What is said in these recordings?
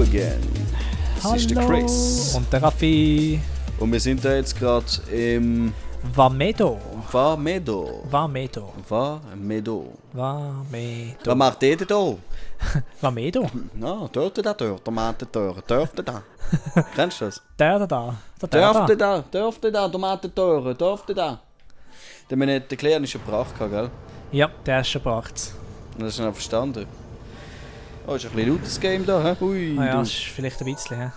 again. Das ist der Chris. Und der Raffi. Und wir sind da jetzt gerade im Vamedo. Vamedo. Vamedo. Vamedo. Vamedo. Was macht ihr denn da? Vamedo? Na, dort, Tomatentore. Dürfte da. Kennst du das? Da. Dürfte da, Tomatentore. Dürfte da. Den wir nicht erklären, ist schon gebracht, gell? Ja, der ist schon gebracht. Und das ist noch verstanden. Oh, ist ein bisschen lautes Game da, hä? Ui, Ah ja, du. das ist vielleicht ein bisschen, hä?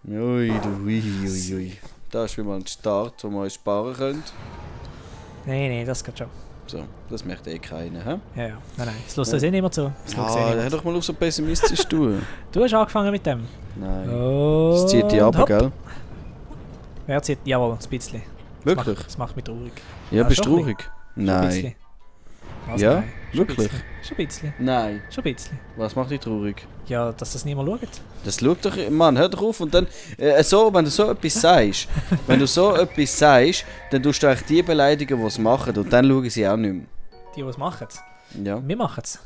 Ui. Da ist wieder mal ein Start, wo man sparen könnt. Nein, das geht schon. So, das möchte eh keiner, hä? Ja. Nein. Es lässt uns eh nicht mehr zu. Hör doch mal auf so pessimistisch tun. Du hast angefangen mit dem. Nein. Und Das zieht dich ab, hopp. gell? Wer zieht? Jawohl, ein bisschen. Wirklich? Das macht mich traurig. Ja, bist du schon ein traurig? Schon ein Nein. bisschen. Was, Ja? nein? Schon ein Wirklich? bisschen. Schon ein bisschen. Nein. Schon ein bisschen. Was macht dich traurig? Ja, dass das niemand schaut. Das schaut doch, Mann, hör doch auf und dann, wenn du so etwas sagst, dann tust du eigentlich die beleidigen, die es machen und dann schauen sie auch nicht mehr. Die es machen. Ja. Wir machen es.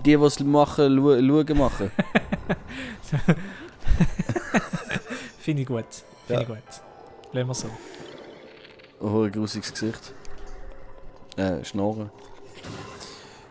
Die es machen, schauen machen. Finde ich gut. Finde ich gut. Lassen wir so. Oh, ein grusiges Gesicht. Schnorren.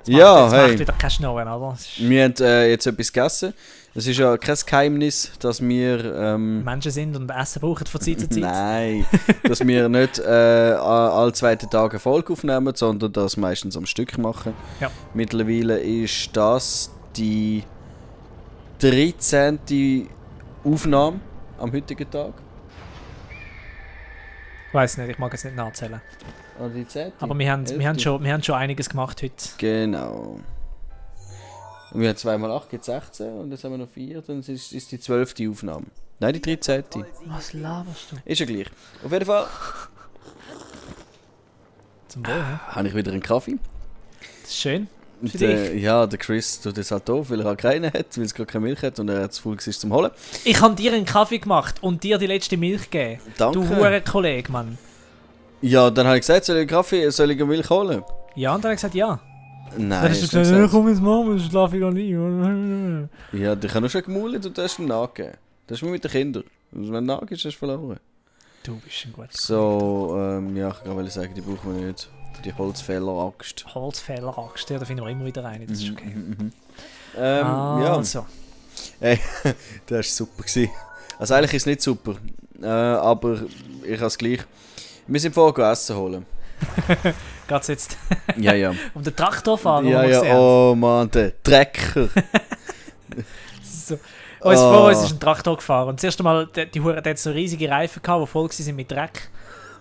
Das Hey. macht wieder kein Schnorren, oder? Wir haben jetzt etwas gegessen. Es ist ja kein Geheimnis, dass wir... Menschen sind und Essen brauchen von Zeit zu Zeit. Nein, dass wir nicht alle zweiten Tage eine Folge aufnehmen, sondern das meistens am Stück machen. Ja. Mittlerweile ist das die 13. Aufnahme am heutigen Tag. Ich weiss nicht, ich mag es nicht nachzählen. Oder die 10. Aber wir haben schon einiges gemacht heute. Genau. Und wir haben 2 mal 8 gibt 16 und jetzt haben wir noch 4, dann ist die 12. Aufnahme. Nein, die 13. Was laberst du? Ist ja gleich. Auf jeden Fall Zum Wohl, hä? habe ich wieder einen Kaffee. Das ist schön. Für Und, dich. ja, der Chris tut das halt doof, weil er halt keinen hat, weil es gerade keine Milch hat und er zu faul war zum Holen. Ich habe dir einen Kaffee gemacht und dir die letzte Milch gegeben. Danke. Du Hurenkollege, Mann. Ja, dann habe ich gesagt, soll ich eine Milch holen? Ja, und dann habe ich gesagt, ja. Nein, Dann hast du hast du nicht gesagt, komm jetzt Mama, ich schlafe gar nicht. Ja, ich habe noch schon gemaulet und du hast ihn nachgegeben. Das ist wie mit den Kindern. Also, wenn du nachgibst, hast du verloren. Du bist ein guter So, ja, ich wollte sagen, die brauchen wir nicht. Die Holzfäller-Axt. Holzfäller-Axt, ja, da finden wir immer wieder eine, das ist okay. Ja. Also, Hey, das war super. Also eigentlich ist es nicht super, aber ich habe es gleich. Wir sind vorher Essen holen. geht's jetzt Ja. um den Traktorfahrer? Ja, oh Mann, der Trecker. So. Vor uns ist ein Traktor gefahren und das erste Mal, die Hure hat so riesige Reifen gehabt, die voll waren mit Dreck.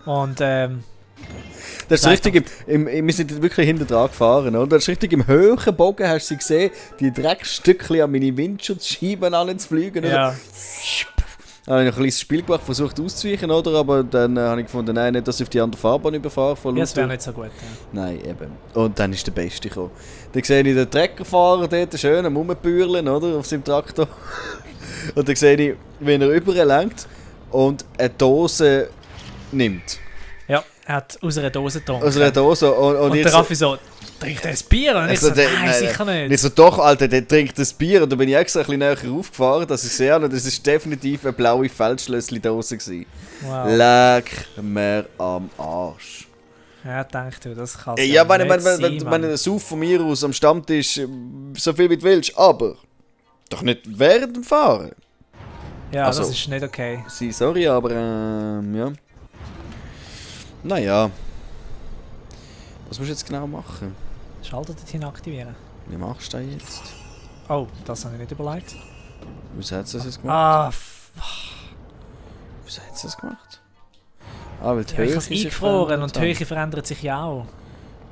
Und Das ist richtig wir sind wirklich hinten dran gefahren, oder? Das ist richtig im höheren Bogen, hast du sie gesehen, die Dreckstückchen an meine Windschutzscheiben anzufliegen. ja. Dann habe ich noch ein kleines Spiel gemacht, versucht auszuweichen, oder? Aber dann habe ich gefunden, nein, nicht, dass ich auf die andere Fahrbahn überfahre. Ja, das wäre nicht so gut. Ja. Nein, eben. Und dann ist der Beste gekommen. Dann sehe ich den Treckerfahrer dort schön am Rumbühlen, oder? Auf seinem Traktor. Und dann sehe ich, wie er überlenkt und eine Dose nimmt. Ja, er hat aus einer Dose getrunken. Aus einer Dose. Und der Raffi so, trinkt er ein Bier? Und ich so, nein, sicher nicht. Ich so, doch, Alter, der trinkt das Bier. Und dann bin ich extra ein bisschen näher aufgefahren, dass ich sehe, und das ist definitiv eine blaue Feldschlössli-Dose gewesen. Wow. Leck mir am Arsch. Ja, denkt du, das kann Ja, sein, wenn Sauf von mir aus am Stammtisch so viel wie du willst, aber doch nicht während dem Fahren. Ja, also, das ist nicht okay. Sorry, aber ja. Naja. Was musst du jetzt genau machen? Schalterdateien aktivieren. Wie machst du das jetzt? Oh, das habe ich nicht überlegt. Wieso hat sie das jetzt gemacht? Ah, Wieso hat sie das gemacht? Ah, weil die ich Höhe habe es sich eingefroren und die verändert Höhe verändert sich ja auch. hat.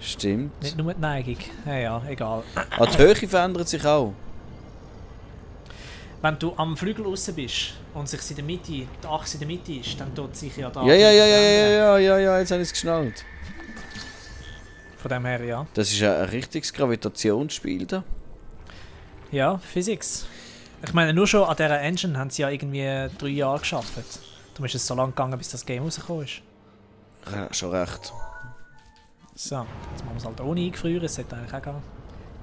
Stimmt. Nicht nur die Neigung. Ja, egal. Ah, die Höhe verändert sich auch. Wenn du am Flügel raus bist und sich in der Mitte, die Achse in der Mitte ist, dann tut sich ja da... Ja, jetzt habe ich es geschnallt. Von dem her, ja. Das ist ja ein richtiges Gravitationsspiel da. Ja, Physics. Ich meine, nur schon an dieser Engine haben sie ja irgendwie 3 Jahre gearbeitet. Du bist es so lange gegangen, bis das Game rausgekommen ist. Ja, schon recht. So, jetzt machen wir es halt ohne eingefrieren, es sollte eigentlich auch gehen.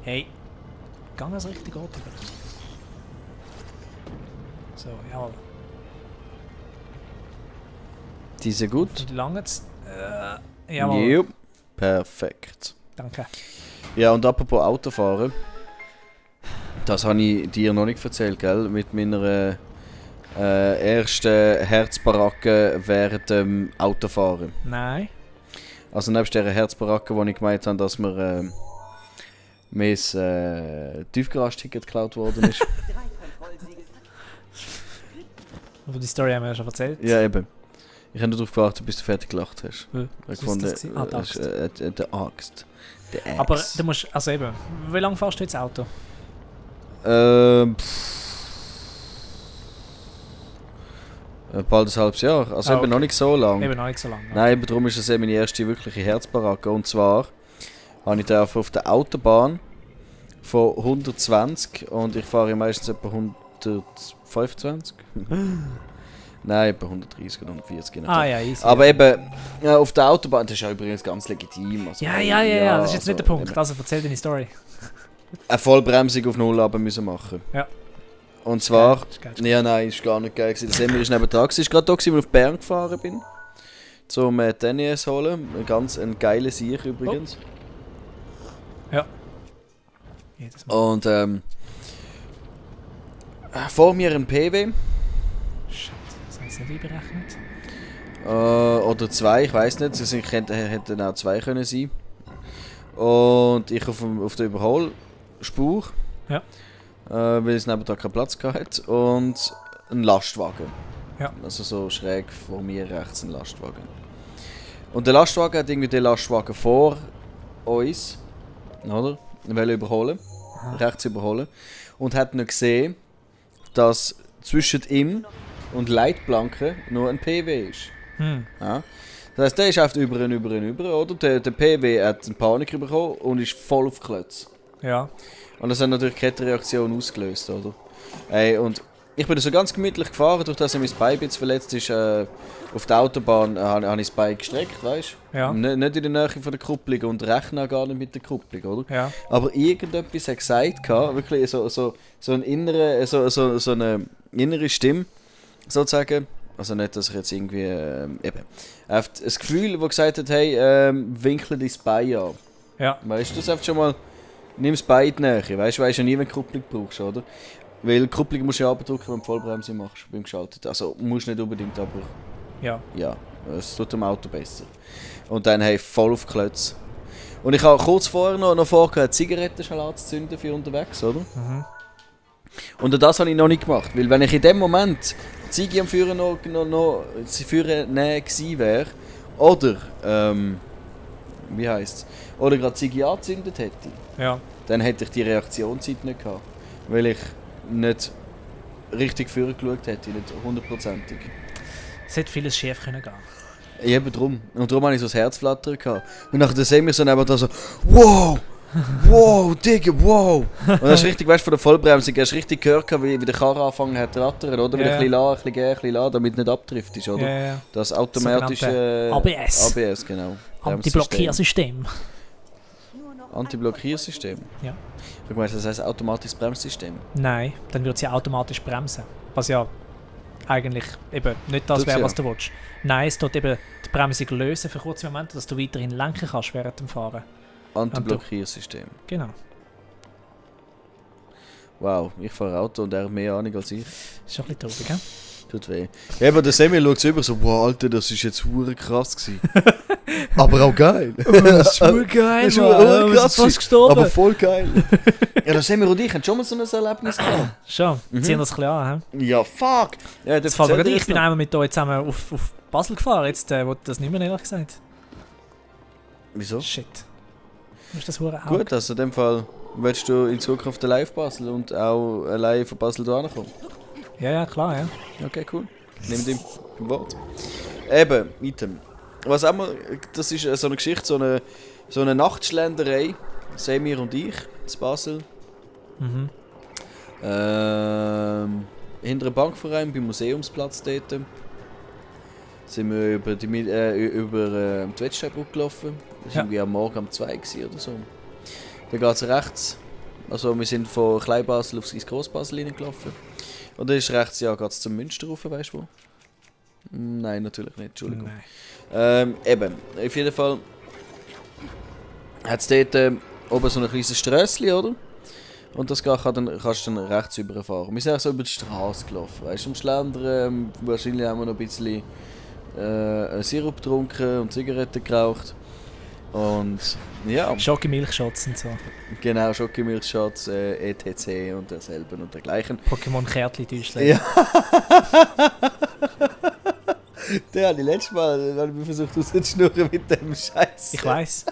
Hey, gang es richtig gut. So, jawohl. Die sind gut. Und lange jawohl. Jupp. Perfekt. Danke. Ja, und apropos Autofahren. Das habe ich dir noch nicht erzählt, gell? Mit meiner ersten Herzbaracke während dem Autofahren. Nein. Also nebst dieser Herzbaracke, wo ich gemeint habe, dass mir mein Tiefgarage-Ticket geklaut worden ist. Aber die Story haben wir ja schon erzählt. Ja, eben. Ich habe nur darauf gewartet, bis du fertig gelacht hast. Was Ich ist fand, das gewesen? Ah, die Axt. der Axt. Der Axt. Aber du musst, also eben, wie lange fährst du jetzt Auto? Bald ein halbes Jahr. Also Ah, eben okay. noch nicht so lang. Eben noch nicht so lange. Nein, eben darum ist es eben meine erste wirkliche Herzbaracke. Und zwar habe ich auf der Autobahn von 120 und ich fahre meistens etwa 125. Nein, etwa 130 oder 140. Ah ja, easy. Aber eben auf der Autobahn, das ist ja übrigens ganz legitim. Also, Ja, das ist jetzt nicht der Punkt. eben Also erzähl deine Story. Eine Vollbremsung auf Null aber müssen machen. Ja. Und zwar, Das ist geil. ja nein, ist gar nicht geil gewesen. Der Semir ist neben dran. Ich war gerade da, als ich auf Bern gefahren bin. Zum Tennis holen. Ein geiler Sieg übrigens. Jedes Mal. Und vor mir ein PW. Shit, das heißt nicht einberechnet. Oder zwei, ich weiß nicht. Es hätten auch zwei können sein. Und ich auf der Überholspur. Ja. Weil es neben da keinen Platz hatte. Und ein Lastwagen. Ja. Also so schräg vor mir rechts ein Lastwagen. Und der Lastwagen hat irgendwie den Lastwagen vor uns, oder? Wollte überholen. Aha. Rechts überholen. Und hat noch gesehen, dass zwischen ihm und Leitplanke nur ein PW ist. Ja. Das heisst, der ist einfach über, oder? Der PW hat eine Panik bekommen und ist voll auf die Klötze. Ja. Und das hat natürlich keine Kettenreaktion ausgelöst, oder? Ey, und ich bin so ganz gemütlich gefahren, durch das mein Bein jetzt verletzt ist. Auf der Autobahn habe ich das Bein gestreckt, weißt du? Ja. Nicht in der Nähe von der Kupplung und rechne auch gar nicht mit der Kupplung, oder? Ja. Aber irgendetwas hat gesagt, wirklich so eine innere Stimme, sozusagen. Also nicht, dass ich jetzt irgendwie, eben. Einfach ein Gefühl, das gesagt hat, hey, winkle dein Bein an. Ja. Weißt du, das einfach schon mal, nimm das Bein in die Nähe. Weißt du ja nie, wenn du Kupplung brauchst, oder? Weil die Kupplung musst du ja abdrücken, wenn du Vollbremse machst, beim Geschaltet. Also, musst nicht unbedingt, aber Ja. ja, es tut dem Auto besser. Und dann hey, voll auf die Klötze. Und ich habe kurz vorher noch vorgehört, Zigaretten schon anzuzünden für unterwegs, oder? Mhm. Und das habe ich noch nicht gemacht, weil wenn ich in dem Moment die Ziege am Führer noch näher gewesen wäre, oder, wie heisst es, oder gerade die Ziege angezündet hätte, Ja. dann hätte ich die Reaktionszeit nicht gehabt. Weil ich nicht richtig vorher geschaut hätte, nicht hundertprozentig. Es hätte vieles schief können gehen. Eben drum. Und darum hatte ich so das Herzflattern gehabt. Und nachher sehen wir so nebenan so, wow! Wow, Digga, wow! Und das ist richtig, weißt du, von der Vollbremsung, hast du richtig gehört, wie der Karre angefangen hat zu rattern, oder? Wieder Ja. ein bisschen la, ein bisschen gehen, ein bisschen la, damit nicht abtrifft ist, oder? Ja. Das automatische ABS. ABS, genau. Antiblockiersystem. Antiblockiersystem. Ja. Ich meine, das heißt automatisches Bremssystem. Nein, dann wird sie automatisch bremsen. Was ja eigentlich eben nicht das Tut's wäre, ja. was du willst. Nein, es tut eben die Bremsung lösen für kurze Momente, dass du weiterhin lenken kannst während dem Fahren. Antiblockiersystem. Genau. Wow, ich fahre Auto und er hat mehr Ahnung als ich. Ist schon ein bisschen traurig, hä? Tut weh. Eben, der Semi schaut so über, so, wow, Alter, das ist jetzt hure krass gewesen. Aber auch geil. Das ist geil, Das ist hure krass fast gewesen, gestorben. aber voll geil. Ja, der Semi und ich haben schon mal so ein Erlebnis gehabt. Schon, ziehen das ein bisschen an, hä? Ja, fuck. Ja, Jetzt fällt mir gerade ein, ich bin einmal mit euch zusammen auf Basel gefahren, jetzt wollte ich das nicht mehr, ehrlich gesagt. Wieso? Shit. Du hast das hure Auge. Gut, also in dem Fall willst du in Zukunft allein auf Basel und auch allein von Basel hierher kommen. Ja, klar, ja. Okay, cool. Nimm dem beim Wort. Eben, Item. Was auch mal, das ist so eine Geschichte, so eine Nachtschlenderei, Semir und ich, in Basel. Mhm. Hinter einem Bankverein, beim Museumsplatz dort. Sind wir über die Wettsteinbrücke gelaufen. Das war Ja. irgendwie am Morgen um 2 Uhr oder so. Dann geht es rechts. Also wir sind von Kleinbasel ins Grossbasel reingelaufen. Oder ist rechts, ja, geht es zum Münster rauf, weißt du wo? Nein, natürlich nicht, Entschuldigung. Eben, auf jeden Fall hat es dort oben so ein kleines Strössli, oder? Und das kannst du dann rechts überfahren. Wir sind auch so über die Straße gelaufen, weißt du, am Schlendern, wahrscheinlich haben wir noch ein bisschen Sirup getrunken und Zigaretten geraucht. Und ja. Schokimilchshots und so. Genau, Schokimilchshots, ETC und derselben und dergleichen. Pokémon-Kärtchen-Täuschchen. Ja. Der habe ich letztes Mal hab ich versucht rauszuschnurren mit dem Scheiß. Ich weiss.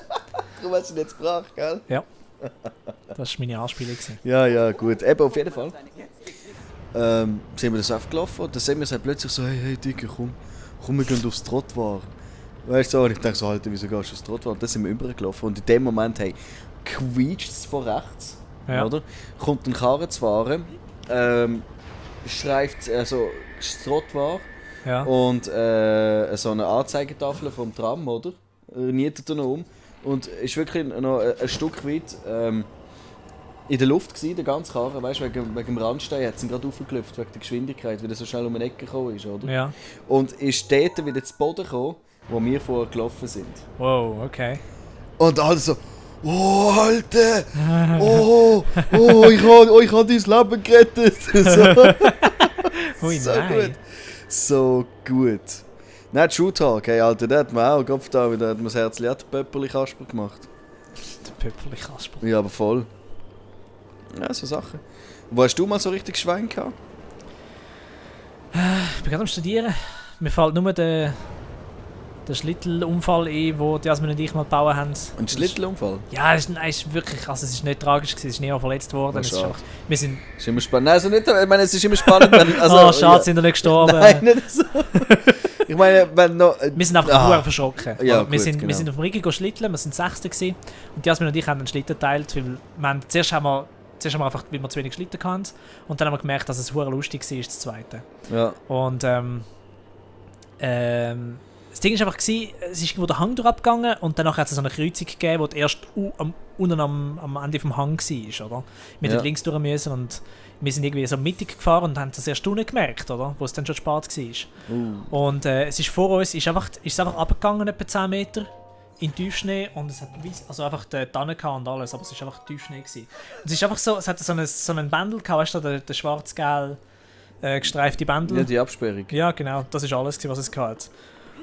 Darum hast du ihn jetzt gebracht, gell? Ja. Das war meine Anspielung. Ja, gut. Eben, auf jeden Fall. Sind wir das aufgelaufen und dann sehen wir plötzlich so, hey Digga, komm, wir gehen aufs Trottoir. Weißt du, und ich denke so, Alter, wieso gehst du aufs Trottoir? Und dann sind wir übergelaufen und in dem Moment, hey, quietscht es von rechts, oder? Kommt ein Karren zu fahren, streift also das Trottoir und so eine Anzeigetafel vom Tram, oder? Nietet er noch um und ist wirklich noch ein Stück weit in der Luft gewesen, der ganze Karren, weißt du, wegen dem Randstein hat es ihn gerade aufgelüpft, wegen der Geschwindigkeit, weil er so schnell um eine Ecke gekommen ist, oder? Ja. Und ist dort wieder zu Boden gekommen, wo wir vorher gelaufen sind. Wow, okay. Und alle so, oh Alter, ich habe dein Leben gerettet. So, Ui, so nein. gut. So gut. Nein, True Talk, hey Alter, der hat mir auch Kopf da wieder, hat mir das Herzchen auch den Pöpperli-Kasper gemacht. Der Pöpperli-Kasper. Ja, aber voll. Ja, so Sachen. Wo hast du mal so richtig Schwein gehabt? Ich bin gerade am Studieren. Mir fällt nur der Schlittelunfall ein, den Jasmin und ich mal gebaut haben. Ein Schlittelunfall? Ja, es ist wirklich, also es ist nicht tragisch gewesen, es ist niemand verletzt worden. Es ist einfach, wir sind... Ist immer spannend. Nein, also nicht, ich meine, es ist immer spannend, wenn... Also, oh, schade, sind wir nicht gestorben. Nein, nicht so. Ich meine, wenn noch... Wir sind einfach nur verschrocken. Ja, wir, gut, sind, genau. wir sind auf dem Rigi schlitteln, wir sind Sechste gewesen. Und Jasmin und ich haben einen Schlitten geteilt, weil zuerst haben wir einfach, weil wir zu wenig Schlitten hatten. Und dann haben wir gemerkt, dass es verdammt lustig war, das Zweite. Ja. Und das Ding war einfach, es ist irgendwo der Hang durchgegangen und danach hat es so eine Kreuzung gegeben, die erst unten am Ende vom Hang war, oder? Wir mussten links durch müssen und wir sind irgendwie so mittig gefahren und haben das erst unten gemerkt, oder? Wo es dann schon spät war. Und es ist vor uns, ist es einfach runtergegangen, etwa 10 Meter in Tiefschnee und es hat also einfach die Tannen und alles, aber es war einfach Tiefschnee gewesen. Und es ist einfach so, es hat so einen Bändel gehabt, weißt du, der schwarz-gelb gestreifte Bändel. Ja, die Absperrung. Ja, genau, das ist alles, was es hatte.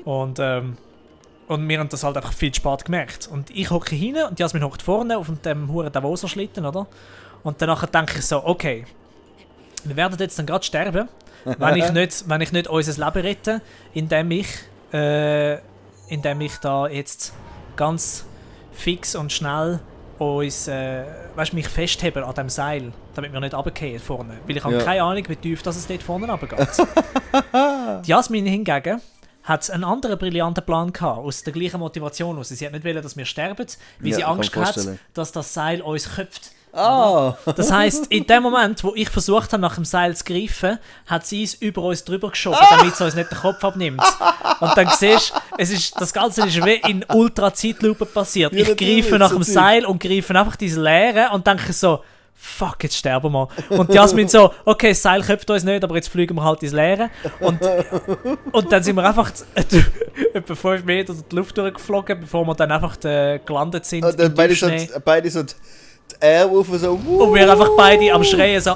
Und wir haben das halt einfach viel spät gemerkt. Und ich hocke hinten und Jasmin hockt vorne auf dem huren Davoser Schlitten, oder? Und danach denke ich so, okay, wir werden jetzt dann gerade sterben, wenn ich nicht unser Leben rette, indem ich da jetzt ganz fix und schnell mich festheben an dem Seil, damit wir nicht runterfallen vorne. Weil ich habe keine Ahnung, wie tief das es dort vorne runtergeht. Die Jasmin hingegen hat einen anderen brillanten Plan gehabt, aus der gleichen Motivation aus. Sie hat nicht wollen, dass wir sterben, weil sie Angst hat, dass das Seil uns köpft. Ah! Das heisst, in dem Moment, wo ich versucht habe, nach dem Seil zu greifen, hat sie es über uns drüber geschoben, damit es uns nicht den Kopf abnimmt. Und dann siehst du, das Ganze ist wie in Ultra-Zeitlupe passiert. Ich greife nach dem Seil und greife einfach diese Leere und denke so, fuck, jetzt sterben wir. Und Jasmin so, okay, das Seil köpft uns nicht, aber jetzt fliegen wir halt ins Leere. Und dann sind wir einfach etwa 5 Meter durch die Luft durchgeflogen, bevor wir dann einfach gelandet sind. Und dann beide so die Air auf so, und wir einfach beide am Schreien so,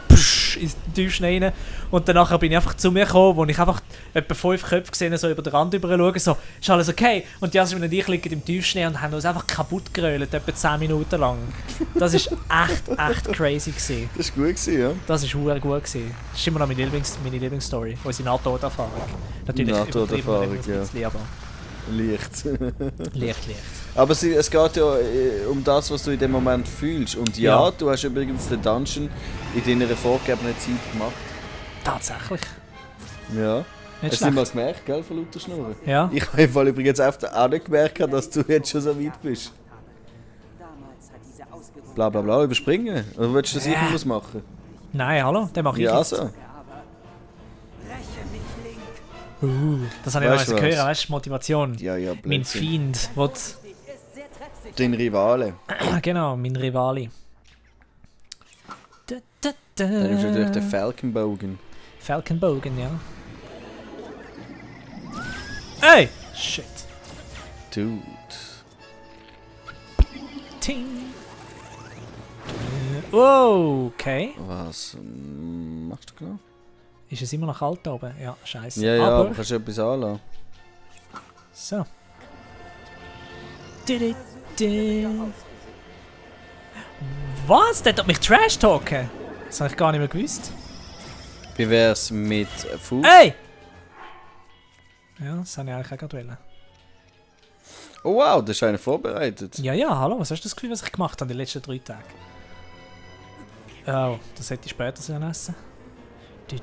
psch, ins Tiefschnee rein. Und danach bin ich einfach zu mir gekommen, wo ich einfach etwa 5 Köpfe gesehen so über den Rand rüber schaue, so, ist alles okay? Und Jasmin und ich liegen im Tiefschnee und haben uns einfach kaputt gerölt, etwa 10 Minuten lang. Das war echt crazy gewesen. Das war gut gewesen, ja. Das war verdammt gut gewesen. Das ist immer noch meine Lieblingsstory, unsere NATO-Erfahrung. Natürlich NATO-Erfahrung, ja. Aber Leicht. Leicht. Aber es geht ja um das, was du in dem Moment fühlst. Und ja, du hast übrigens den Dungeon in deiner vorgegebenen Zeit gemacht. Tatsächlich. Ja. Nicht hast du mal gemerkt, gell, von lauter Schnurren? Ja. Ich habe im Fall übrigens auch nicht gemerkt, dass du jetzt schon so weit bist. Bla bla bla, überspringen. Oder willst du das irgendwas machen? Nein, hallo, den mache ich ja, jetzt. So. Das habe ich noch gehört, weißt du, Motivation. Ja, mein Feind, dein Rivale. Genau, mein Rivale. Dann ist natürlich der Falkenbogen. Falkenbogen, ja. Ey! Shit. Dude. Ting. Oh, okay. Was machst du genau? Ist es immer noch kalt da oben? Ja, scheiße. Ja, aber kannst du etwas anlassen? So. Was? Der hat mich trash-talken? Das habe ich gar nicht mehr gewusst. Wie wär's mit Fuß? Ey! Ja, das habe ich eigentlich auch gerade wollen. Oh wow, das ist einer vorbereitet. Ja, hallo, was hast du das Gefühl, was ich gemacht habe die letzten 3 Tage? Oh, das hätte ich später sollen essen. Wenn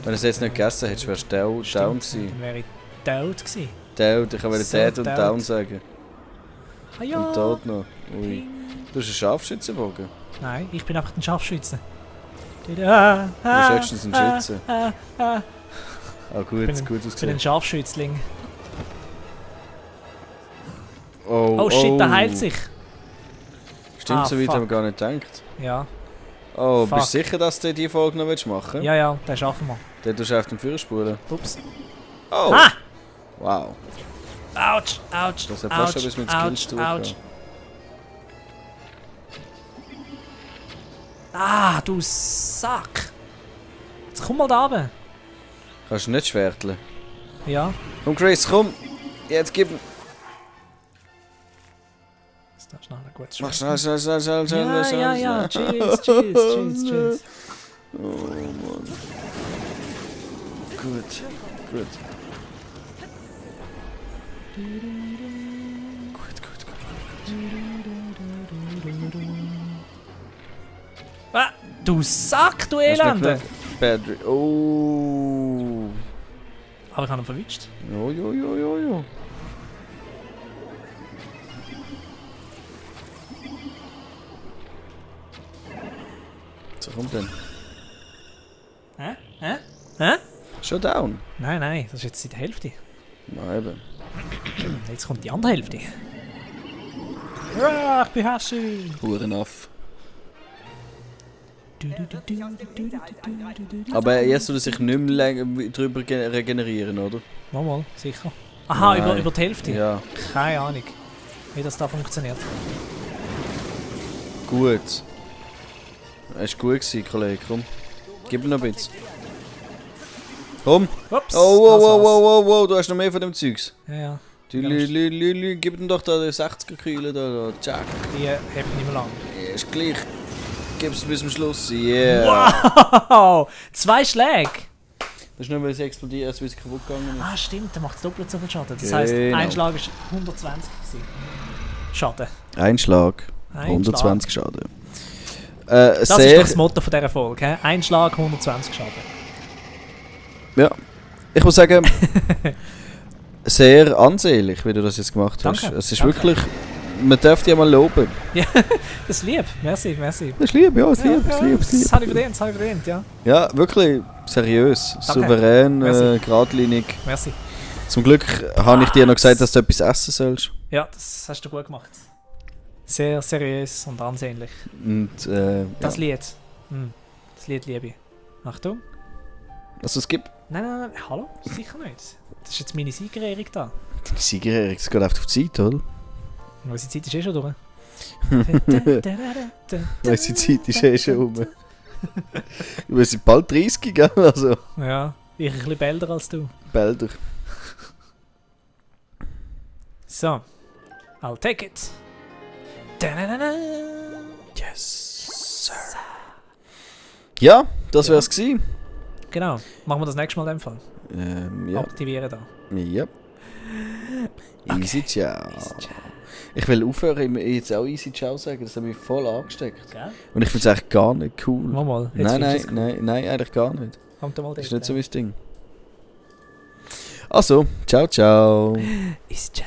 du es jetzt nicht gegessen hättest, wärst du down gewesen. Dann wäre ich tot gewesen. Down, ich wollte So Dead und down. Down sagen. Ah ja! Und tot noch. Ui. Du hast einen Scharfschützenbogen. Nein, ich bin einfach ein Scharfschütze. Du Du bist höchstens ein Schütze. Ah gut, Ich gut bin ein ausgesehen. Scharfschützling. Oh, Oh shit, der heilt sich. Stimmt, so weit fuck. haben wir gar nicht gedacht. Ja, Oh, Fuck. bist du sicher, dass du diese Folge noch machen willst? ja, den schaffen wir. Dann tust du auf den Führer spulen. Ups. Oh! Ah! Wow. Autsch, ouch, Das hat fast schon etwas mit Skills zu tun. ouch. Ah, du Sack. Jetzt komm mal da runter. Kannst du nicht schwerteln? Ja, Komm Chris, komm! Jetzt gib ihm! das ist schnell ein gutes Mach Schwert. schnell. Ja, tschüss. Oh Mann. Gut. Ah, du Sack, du Hast du noch Elende. genug Battery? Oh. Aber ich habe ihn verwünscht. Jo. So, kommt dann. Hä? Schon down? Nein, das ist jetzt die Hälfte. Nein, eben. Jetzt kommt die andere Hälfte. Ah, ich bin hässlich. Hurenaff. Aber jetzt soll er sich nicht mehr drüber regenerieren, oder? Mal, sicher. Aha, Nein. über die Hälfte? Ja. Keine Ahnung, wie das da funktioniert. Gut. Es war gut gewesen, Kollege. Komm. Gib mir noch ein bisschen. Komm. Ups. Oh, du hast noch mehr von dem Zeugs. Ja. Gib ihm doch da den 60er-Kühle da. Jack. Die hebt nicht mehr lang. Ja, ist gleich. Gib's bis zum Schluss. Yeah. Wow! 2 Schläge! Das ist nur, weil es explodiert, als es kaputt gegangen ist. Ah, stimmt, der macht doppelt so viel Schaden. Das heisst, Genau. ein Schlag ist 120 gewesen. Schaden. Ein Schlag. Ein 120 Schaden. Das ist sehr, doch das Motto von dieser Folge. He? Ein Schlag, 120 Schaden. ja. Ich muss sagen, sehr ansehnlich, wie du das jetzt gemacht hast. Danke, Es ist danke. wirklich, man darf dich mal loben. Das ist lieb. Merci. Das ist lieb, ja, es lieb. Das habe ich verdient, ja. Ja, wirklich seriös, Danke. souverän, Merci. geradlinig. Merci. Zum Glück habe ich dir noch gesagt, dass du etwas essen sollst. Ja, das hast du gut gemacht. Sehr seriös und ansehnlich. Und, Das ja. Lied. Das Lied liebe ich. Achtung. Also es gibt Nein. Hallo? Sicher nicht. Das ist jetzt meine Siegerehrung da. die Siegerehrung, es geht einfach auf die Zeit, oder? Unsere Zeit ist eh schon durch. Unsere Zeit ist eh schon rum. Wir sind bald 30, gell? Also, Ja, ich ein bisschen älter als du. Bälder. So. I'll take it. Yes, Sir. Ja, das wär's gewesen. Genau. Machen wir das nächste Mal in dem Fall. Ja. Aktivieren da. Ja. Okay. Easy Ciao. Ich will aufhören, jetzt auch Easy Ciao sagen, das hat mich voll angesteckt. Gell? Und ich finde es eigentlich gar nicht cool. Mal. Jetzt findest du es Nein, eigentlich gar nicht. cool. Kommt mal Das ist dort. nicht so mein Ding. Also, ciao. Ist ja.